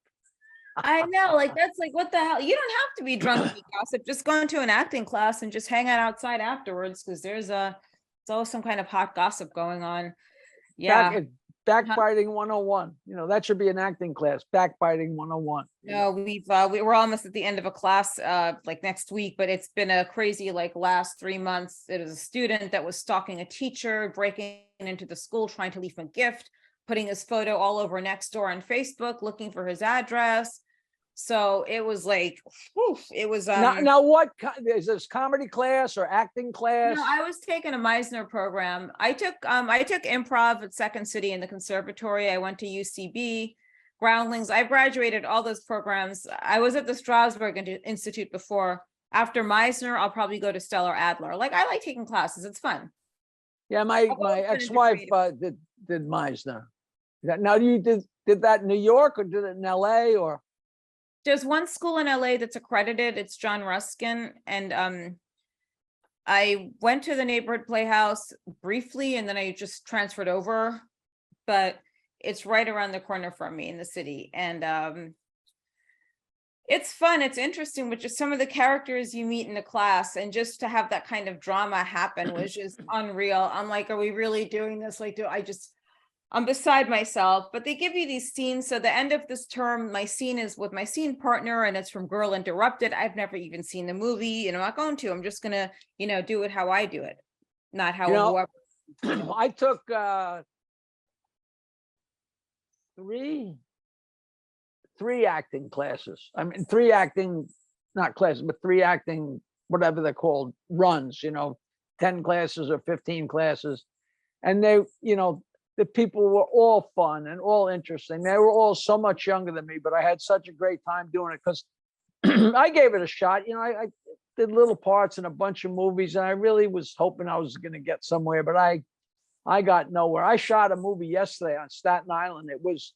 I know, like, that's like, what the hell? You don't have to be drunk to gossip. Just go into an acting class and just hang out outside afterwards, because there's always some kind of hot gossip going on. Yeah. Backbiting 101. That should be an acting class. Backbiting 101. No, we're almost at the end of a class like next week, but it's been a crazy last 3 months. It was a student that was stalking a teacher, breaking into the school, trying to leave him a gift, putting his photo all over Nextdoor on Facebook, looking for his address. So it was like, whew, it was now what is this, comedy class or acting class? No, I was taking a Meisner program. I took improv at Second City in the conservatory. I went to UCB, Groundlings. I've graduated all those programs. I was at the Strasberg Institute before. After Meisner, I'll probably go to Stellar Adler. Like, I like taking classes. It's fun. Yeah, my ex-wife did Meisner. Now, you did that in New York or did it in LA or? There's one school in LA that's accredited. It's John Ruskin. And I went to the neighborhood playhouse briefly, and then I just transferred over, but it's right around the corner from me in the city. And it's fun. It's interesting, with just some of the characters you meet in the class, and just to have that kind of drama happen was just unreal. I'm like, are we really doing this? Like, I'm beside myself. But they give you these scenes. So the end of this term, my scene is with my scene partner, and it's from Girl Interrupted. I've never even seen the movie, and I'm not going to. I'm just gonna, do it how I do it, not how whoever. I took three acting classes. I mean, three acting, not classes, but three acting, whatever they're called, runs. 10 classes or 15 classes, and they, the people were all fun and all interesting. They were all so much younger than me, but I had such a great time doing it because I gave it a shot. You know, I did little parts in a bunch of movies, and I really was hoping I was going to get somewhere, but I got nowhere. I shot a movie yesterday on Staten Island. It was,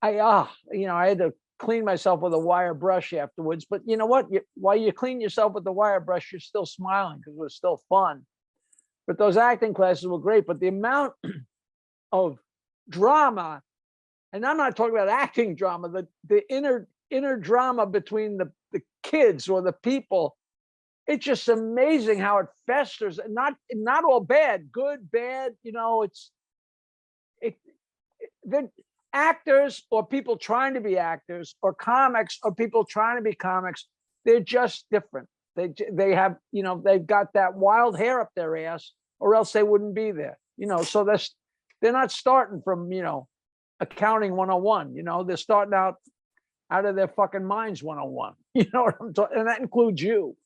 you know, I had to clean myself with a wire brush afterwards. But you know what? While you clean yourself with the wire brush, you're still smiling because it was still fun. But those acting classes were great. But the amount of drama, and I'm not talking about acting drama, the inner drama between the kids or the people, it's just amazing how it festers. And not all bad, good, bad. You know, the actors or people trying to be actors or comics or people trying to be comics. They're just different. They have, you know, they've got that wild hair up their ass, or else they wouldn't be there. You know, so they're not starting from, you know, accounting 101. You know, they're starting out of their fucking minds 101. You know what I'm talking? And that includes you.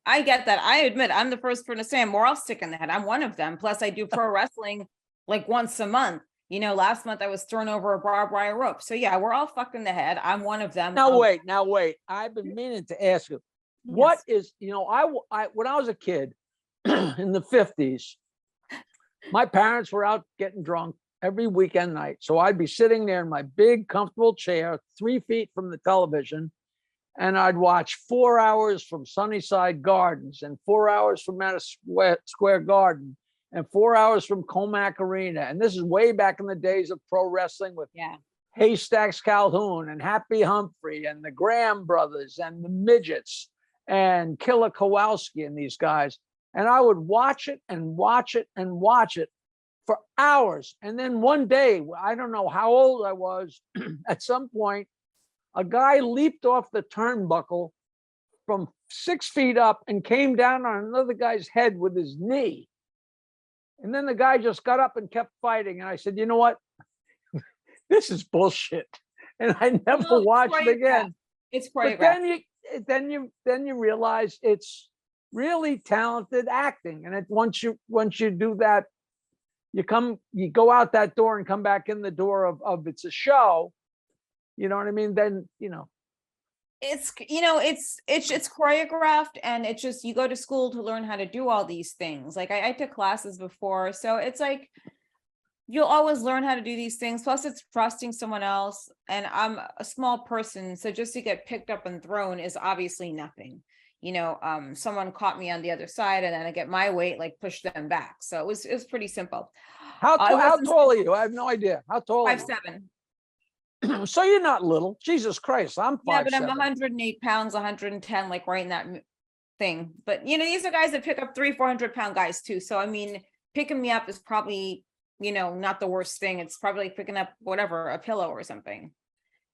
I get that. I admit I'm the first person to say I'm more off stick in the head. I'm one of them. Plus, I do pro wrestling like once a month. You know, last month I was thrown over a barbed wire rope. So yeah, we're all fucked in the head. I'm one of them. Now wait. I've been meaning to ask you, what is, you know, I when I was a kid in the 50s, my parents were out getting drunk every weekend night. So I'd be sitting there in my big comfortable chair, 3 feet from the television, and I'd watch 4 hours from Sunnyside Gardens and 4 hours from Madison Square Garden and 4 hours from Comac Arena. And this is way back in the days of pro wrestling with Haystacks Calhoun and Happy Humphrey and the Graham brothers and the Midgets and Killer Kowalski and these guys. And I would watch it and watch it and watch it for hours. And then one day, I don't know how old I was, at some point, a guy leaped off the turnbuckle from 6 feet up and came down on another guy's head with his knee. And then the guy just got up and kept fighting. And I said, you know what? This is bullshit. And I never watched it again. It's choreographed. But then you realize it's really talented acting. And once you do that, you go out that door and come back in the door of it's a show. You know what I mean? Then, you know. It's, you know, it's choreographed, and it's just, you go to school to learn how to do all these things. Like I took classes before, so it's like you'll always learn how to do these things. Plus it's trusting someone else, and I'm a small person, so just to get picked up and thrown is obviously nothing. You know, someone caught me on the other side, and then I get my weight, like push them back. So it was pretty simple. How tall are you? I have no idea. How tall are you? 5'7". So you're not little. Jesus Christ, I'm 5'7". Yeah, but I'm 108 pounds, 110, like right in that thing. But you know, these are guys that pick up 300-400 pound guys too. So I mean, picking me up is probably, you know, not the worst thing. It's probably like picking up whatever, a pillow or something,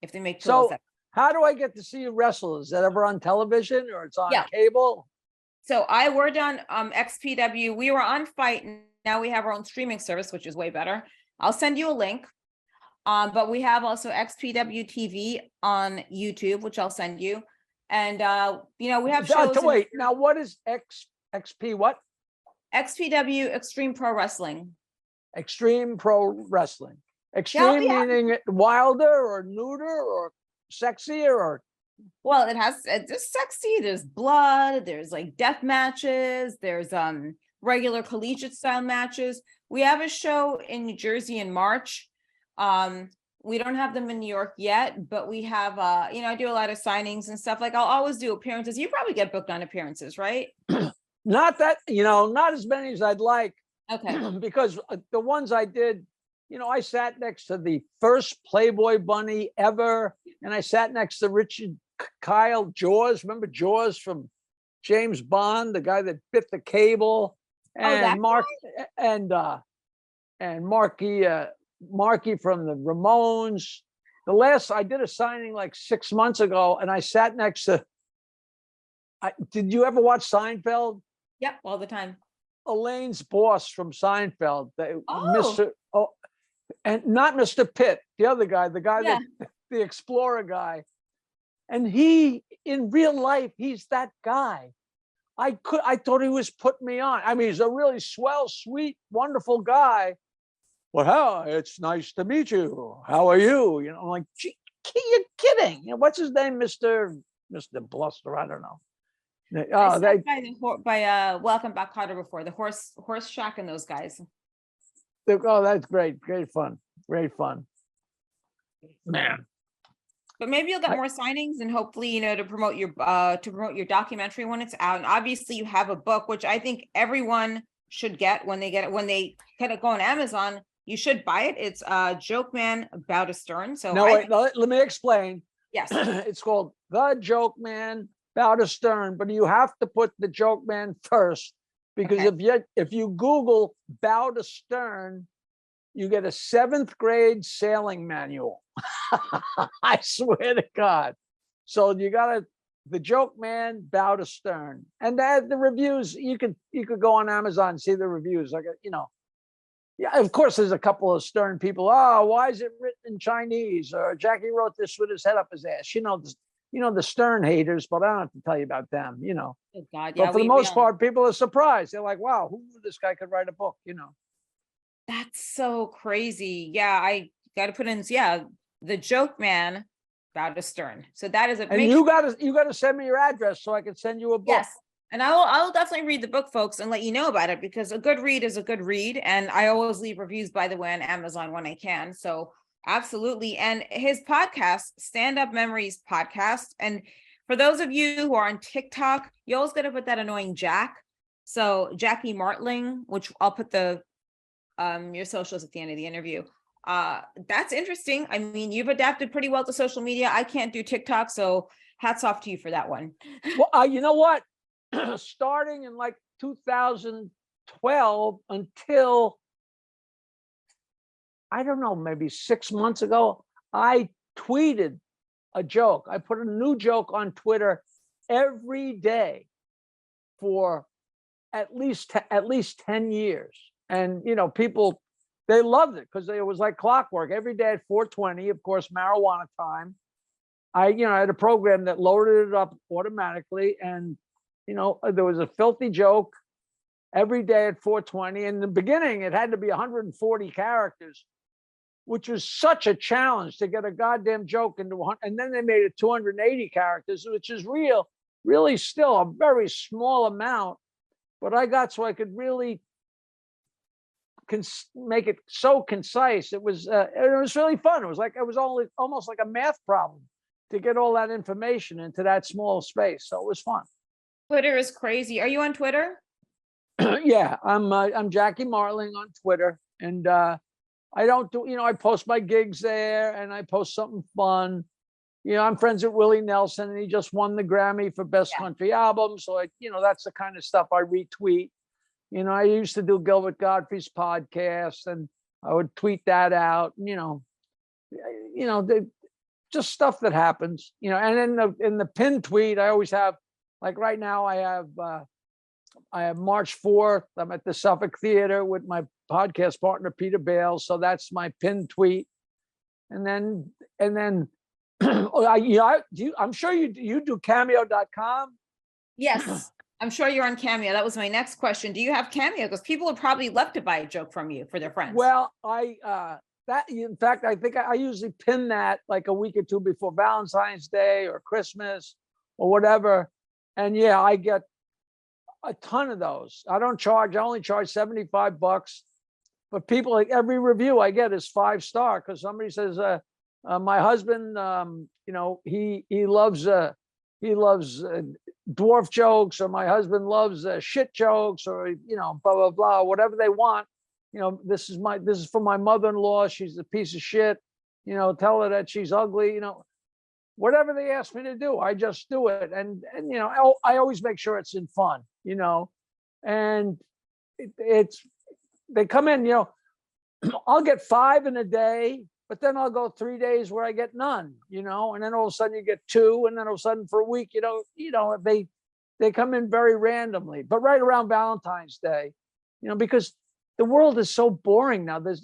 if they make pillows. So how do I get to see you wrestle? Is that ever on television or it's on cable? So we're done XPW. We were on Fight, and now we have our own streaming service, which is way better. I'll send you a link. But we have also XPW TV on YouTube, which I'll send you. And, you know, we have shows. Wait, now what is XP what? XPW, Extreme Pro Wrestling. Extreme Pro Wrestling. Extreme meaning wilder or neuter or sexier or? Well, it's sexy. There's blood. There's like death matches. There's regular collegiate style matches. We have a show in New Jersey in March. We don't have them in New York yet, but we have, you know, I do a lot of signings and stuff. Like I'll always do appearances. You probably get booked on appearances, right? Not that, you know, not as many as I'd like. Okay. Because the ones I did, you know, I sat next to the first Playboy bunny ever. And I sat next to Richard Kyle Jaws. Remember Jaws from James Bond, the guy that bit the cable? And and Marky from the Ramones. The last I did a signing like 6 months ago, and I sat next to. Did you ever watch Seinfeld? Yep, all the time. Elaine's boss from Seinfeld, Mr. Oh, and not Mr. Pitt, the other guy, that the explorer guy, and he in real life he's that guy. I thought he was putting me on. I mean, he's a really swell, sweet, wonderful guy. Well, how? It's nice to meet you. How are you? You know, I'm like, gee, you're kidding. You know, what's his name, Mr. Bluster? I don't know. I Oh, stopped by Welcome Back Cotter before, the horse shack and those guys. oh, that's great. Great fun. Great fun. Man. But maybe you'll get more signings, and hopefully, you know, to promote your documentary when it's out. And obviously you have a book, which I think everyone should get when they get it, when they kind of go on Amazon. You should buy it. It's Joke Man About a Stern. So no, wait, let me explain. Yes. It's called The Joke Man About a Stern, but you have to put the Joke Man first, because if you Google About a Stern, you get a 7th grade sailing manual. I swear to God. So you got The Joke Man About a Stern, and the reviews, you could go on Amazon and see the reviews. Like, you know, yeah, of course, there's a couple of Stern people. Oh, why is it written in Chinese? Or Jackie wrote this with his head up his ass. You know the Stern haters, but I don't have to tell you about them. You know. Oh God, yeah. But for the most part, people are surprised. They're like, "Wow, who knew this guy could write a book?" You know. That's so crazy. Yeah, I got to put in. Yeah, The Joke Man About a Stern. So that is a. And you gotta send me your address so I can send you a book. Yes. And I'll definitely read the book, folks, and let you know about it, because a good read is a good read. And I always leave reviews, by the way, on Amazon when I can. So absolutely. And his podcast, Stand Up Memories podcast. And for those of you who are on TikTok, you always got to put that annoying Jack. So Jackie Martling, which I'll put the your socials at the end of the interview. That's interesting. I mean, you've adapted pretty well to social media. I can't do TikTok, so hats off to you for that one. Well, you know what? Starting in like 2012 until, I don't know, maybe 6 months ago, I tweeted a joke. I put a new joke on Twitter every day for at least 10 years. And, you know, people, they loved it because it was like clockwork. Every day at 4:20, of course, marijuana time. I had a program that loaded it up automatically, and there was a filthy joke every day at 4:20. In the beginning, it had to be 140 characters, which was such a challenge to get a goddamn joke into one. And then they made it 280 characters, which is really still a very small amount. But I got so I could really make it so concise. It was really fun. It was almost like a math problem to get all that information into that small space. So it was fun. Twitter is crazy. Are you on Twitter? Yeah, I'm Jackie Martling on Twitter, and I don't do, I post my gigs there, and I post something fun. I'm friends with Willie Nelson, and he just won the Grammy for Best Country Album. So that's the kind of stuff I retweet. I used to do Gilbert Gottfried's podcast, and I would tweet that out. Just stuff that happens. And in the pin tweet, I always have, like right now, I have March 4th. I'm at the Suffolk Theater with my podcast partner Peter Bales, so that's my pin tweet. And then I'm sure you do cameo.com. Yes. I'm sure you're on Cameo. That was my next question. Do you have Cameo? Because people would probably love to buy a joke from you for their friends. Well, in fact, I think I usually pin that like a week or two before Valentine's Day or Christmas or whatever. And yeah, I get a ton of those. I only charge $75, but people, like, every review I get is 5-star because somebody says, my husband, he loves dwarf jokes, or my husband loves shit jokes, or blah blah blah, whatever they want. This is for my mother-in-law. She's a piece of shit. Tell her that she's ugly. Whatever they ask me to do, I just do it. And I always make sure it's in fun. And they come in. I'll get 5 in a day. But then I'll go 3 days where I get none, and then all of a sudden you get 2, and then all of a sudden for a week, they come in very randomly. But right around Valentine's Day, because the world is so boring now. There's,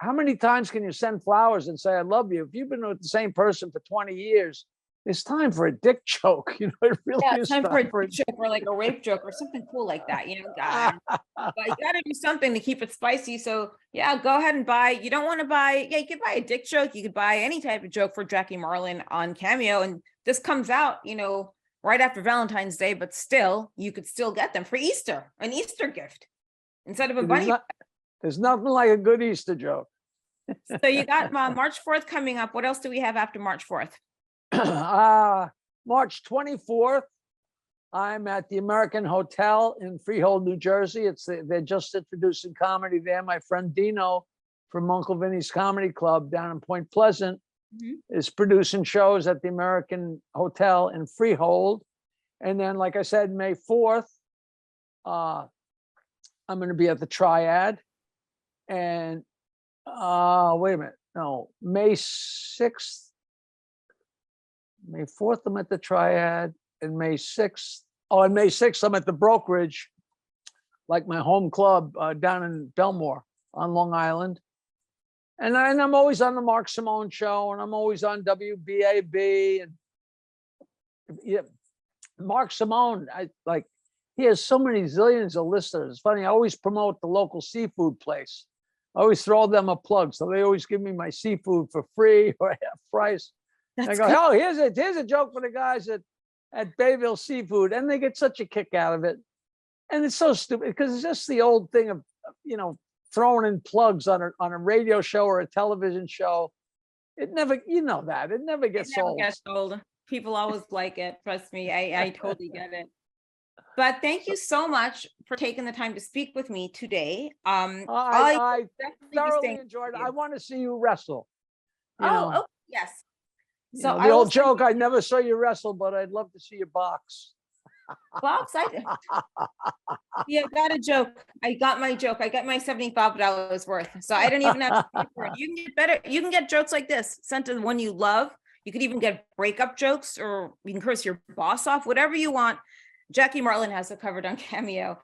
how many times can you send flowers and say I love you? If you've been with the same person for 20 years, it's time for a dick joke. You know, it really Yeah, is time time for for a joke or like a rape joke or something cool like that, God. But you got to do something to keep it spicy. So yeah, go ahead and buy. You don't want to buy. Yeah, you could buy a dick joke. You could buy any type of joke for Jackie Marlin on Cameo, and this comes out, right after Valentine's Day. But still, you could still get them for Easter, an Easter gift instead of a bunny. There's nothing like a good Easter joke. So you got March 4th coming up. What else do we have after March 4th? March 24th, I'm at the American Hotel in Freehold, New Jersey. They're just introducing comedy there. My friend Dino from Uncle Vinny's Comedy Club down in Point Pleasant is producing shows at the American Hotel in Freehold. And then, like I said, May 4th, I'm going to be at the Triad. And wait a minute. No, May 4th, I'm at the Triad. And May 6th, and May 6th, I'm at the Brokerage, like my home club down in Belmore on Long Island. And I'm always on the Mark Simone show, and I'm always on WBAB. And yeah, Mark Simone, he has so many zillions of listeners. It's funny, I always promote the local seafood place. I always throw them a plug. So they always give me my seafood for free or half price. I go, oh, here's a joke for the guys at Bayville Seafood, and they get such a kick out of it. And it's so stupid because it's just the old thing of throwing in plugs on a radio show or a television show. It never, it never gets old. Gets old. People always like it. Trust me, I totally get it. But thank you so much for taking the time to speak with me today. I thoroughly enjoyed it. I want to see you wrestle. Oh, yes. So the old joke, I never saw you wrestle, but I'd love to see you box. Box? Yeah, got a joke. I got my joke. I got my $75 worth. So I didn't even have to pay for it. You can get better. You can get jokes like this sent to the one you love. You could even get breakup jokes, or you can curse your boss off, whatever you want. Jackie Marlin has it covered on Cameo.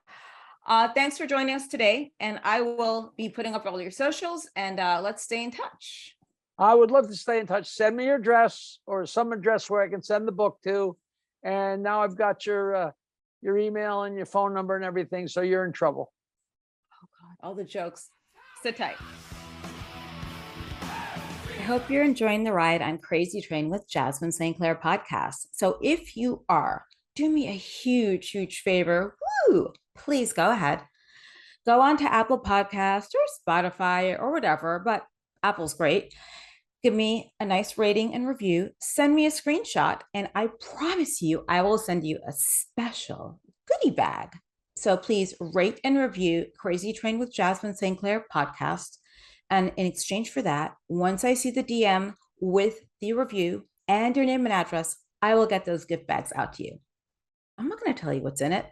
Thanks for joining us today. And I will be putting up all your socials, and let's stay in touch. I would love to stay in touch. Send me your address or some address where I can send the book to. And now I've got your email and your phone number and everything. So you're in trouble. Oh God, all the jokes. Sit tight. I hope you're enjoying the ride on Crazy Train with Jasmine St. Clair podcast. So if you are, do me a huge, huge favor. Please go ahead. Go on to Apple Podcasts or Spotify or whatever, but Apple's great. Give me a nice rating and review. Send me a screenshot, and I promise you, I will send you a special goodie bag. So please rate and review Crazy Train with Jasmine St. Clair podcast. And in exchange for that, once I see the DM with the review and your name and address, I will get those gift bags out to you. I'm not going to tell you what's in it.